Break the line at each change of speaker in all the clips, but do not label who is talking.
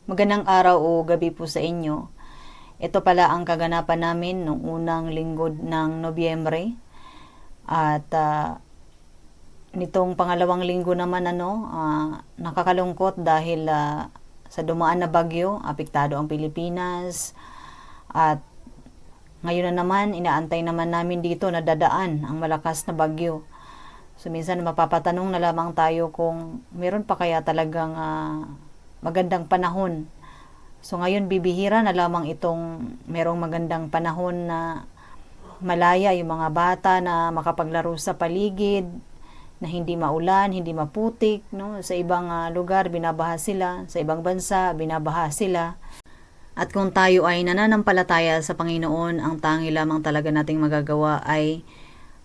Magandang araw o gabi po sa inyo. Ito pala ang kaganapan namin nung unang linggo ng Nobyembre. At nitong pangalawang linggo naman nakakalungkot dahil sa dumaan na bagyo, apektado ang Pilipinas. At ngayon na naman, inaantay naman namin dito na dadaan ang malakas na bagyo. So minsan mapapatanong na lamang tayo kung meron pa kaya talagang magandang panahon. So ngayon bibihira na lamang itong merong magandang panahon na malaya yung mga bata na makapaglaro sa paligid, na hindi maulan, hindi maputik, no? Sa ibang lugar binabaha sila, sa ibang bansa binabaha sila. At kung tayo ay nananampalataya sa Panginoon, ang tangi lamang talaga nating magagawa ay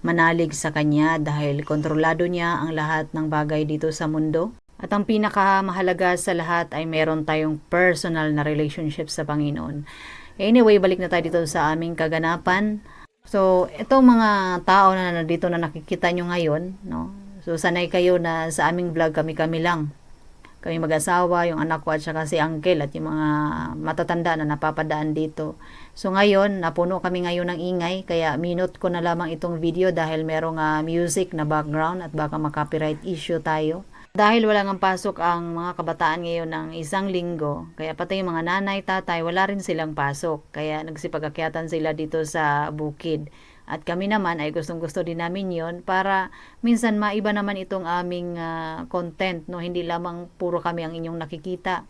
manalig sa Kanya dahil kontrolado niya ang lahat ng bagay dito sa mundo. At ang pinakamahalaga sa lahat ay meron tayong personal na relationship sa Panginoon. Anyway, balik na tayo dito sa aming kaganapan. So, itong mga tao na nandito na nakikita nyo ngayon, no? So, sanay kayo na sa aming vlog kami-kami lang. Kami mag-asawa, yung anak ko at saka si uncle at yung mga matatanda na napapadaan dito. So ngayon, napuno kami ngayon ng ingay, kaya minute ko na lamang itong video dahil merong music na background at baka makopyright issue tayo. Dahil wala ngang pasok ang mga kabataan ngayon ng isang linggo, kaya pati yung mga nanay, tatay, wala rin silang pasok. Kaya nagsipag-akyatan sila dito sa bukid. At kami naman ay gustong-gusto din namin yon para minsan maiba naman itong aming content, no? Hindi lamang puro kami ang inyong nakikita.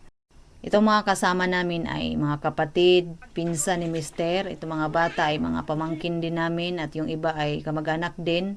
Itong mga kasama namin ay mga kapatid, pinsan ni Mister. Itong mga bata ay mga pamangkin din namin at yung iba ay kamag-anak din.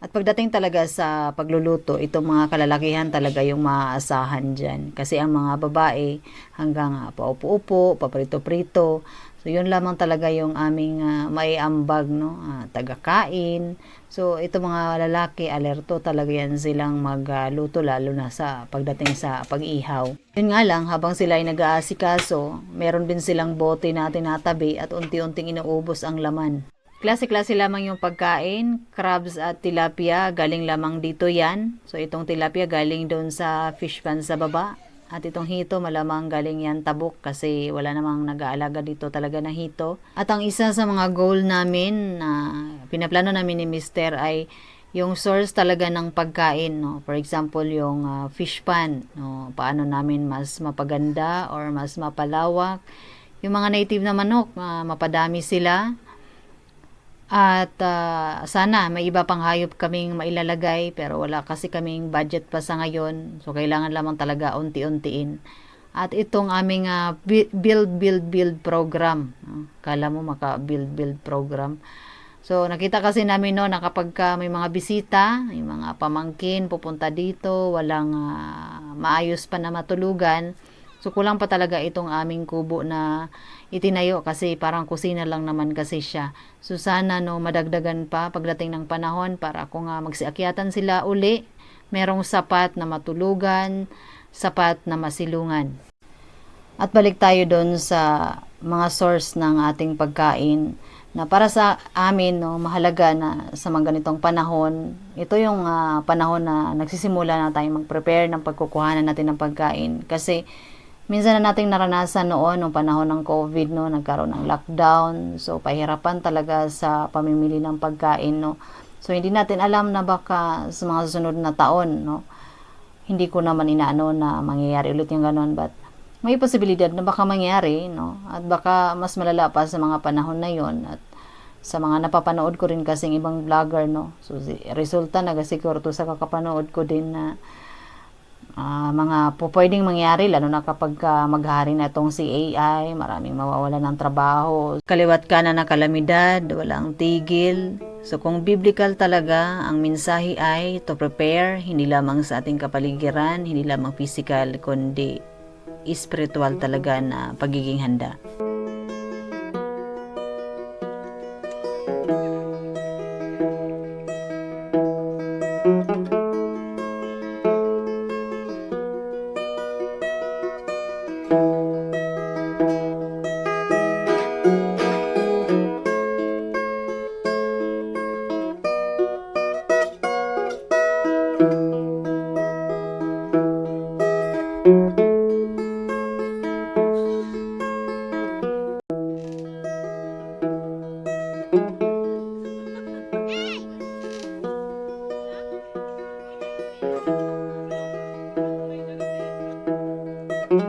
At pagdating talaga sa pagluluto, itong mga kalalakihan talaga yung maaasahan dyan. Kasi ang mga babae hanggang paupo-upo, paprito-prito. So, yun lamang talaga yung aming maiambag, no? Tagakain. So, ito mga lalaki, alerto talaga yan silang magluto, lalo na sa pagdating sa pag-ihaw. Yun nga lang, habang sila ay nag-aasikaso, meron din silang bote na tinatabi at unti-unting inuubos ang laman. Klase-klase lamang yung pagkain, crabs at tilapia, galing lamang dito yan. So, itong tilapia galing doon sa fish pan sa baba. At itong hito, malamang galing yan Tabuk kasi wala namang nag-aalaga dito talaga na hito. At ang isa sa mga goal namin na pinaplano namin ni Mister ay yung source talaga ng pagkain. No? For example, yung fish pan. No? Paano namin mas mapaganda or mas mapalawak. Yung mga native na manok, mapadami sila. At sana may iba pang hayop kaming mailalagay pero wala kasi kaming budget pa sa ngayon. So kailangan lamang talaga unti-untiin. At itong aming build program. Kala mo maka-build program. So nakita kasi namin na kapag may mga bisita, yung mga pamangkin pupunta dito, walang maayos pa na matulugan. So kulang pa talaga itong aming kubo na itinayo kasi parang kusina lang naman kasi siya. So sana madagdagan pa pagdating ng panahon para kung magsiakyatan sila uli, merong sapat na matulugan, sapat na masilungan. At balik tayo doon sa mga source ng ating pagkain na para sa amin mahalaga na sa mga ganitong panahon. Ito yung panahon na nagsisimula na tayo mag-prepare ng pagkukuhanan natin ng pagkain kasi minsan na nating naranasan noon, nung panahon ng COVID, nagkaroon ng lockdown. So, pahirapan talaga sa pamimili ng pagkain, So, hindi natin alam na baka sa mga susunod na taon, Hindi ko naman inaano na mangyayari ulit yung ganon, but may posibilidad na baka mangyari, At baka mas malala pa sa mga panahon na yon. At sa mga napapanood ko rin kasing ibang vlogger, So, resulta nagasiguro to sa kakapanood ko din na mga pwedeng mangyari lalo na kapag maghari na itong si AI, maraming mawawala ng trabaho, kaliwat kanan na kalamidad, walang tigil. So kung biblical talaga, ang mensahe ay to prepare, hindi lamang sa ating kapaligiran, hindi lamang physical, kundi spiritual talaga na pagiging handa. At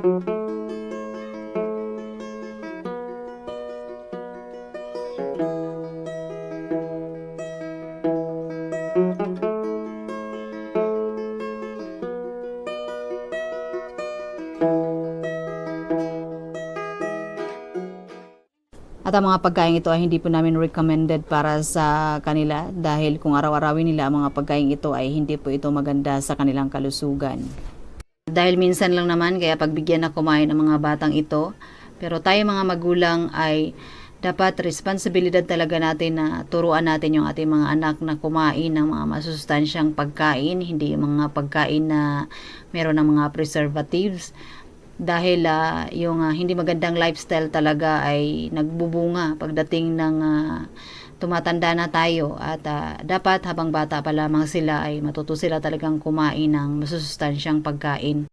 ang mga pagkain ito ay hindi po namin recommended para sa kanila dahil kung araw-arawin nila ang mga pagkain ito ay hindi po ito maganda sa kanilang kalusugan. Dahil minsan lang naman kaya pagbigyan na kumain ang mga batang ito, pero tayo mga magulang ay dapat responsibilidad talaga natin na turuan natin yung ating mga anak na kumain ng mga masustansyang pagkain, hindi yung mga pagkain na meron ng mga preservatives. Dahil yung hindi magandang lifestyle talaga ay nagbubunga pagdating ng tumatanda na tayo at dapat habang bata pa lamang sila ay matuto sila talagang kumain ng masusustansyang pagkain.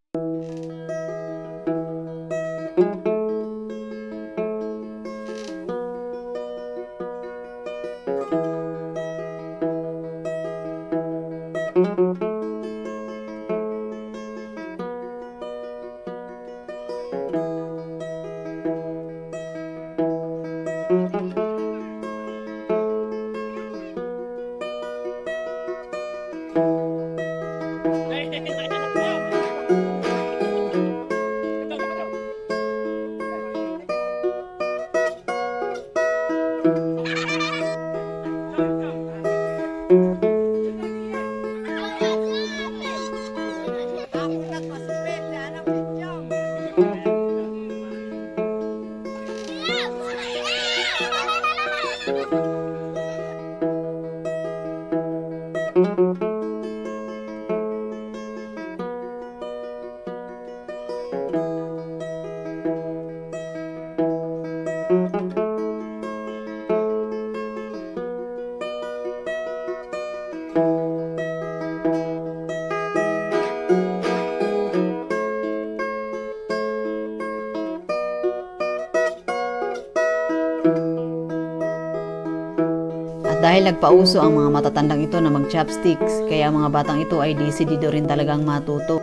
Dahil nagpauso ang mga matatandang ito na mag-chopsticks, kaya ang mga batang ito ay desidido rin talagang matuto.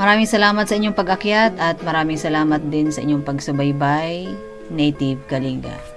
Maraming salamat sa inyong pag-akyat at maraming salamat din sa inyong pagsubaybay, Native Kalinga.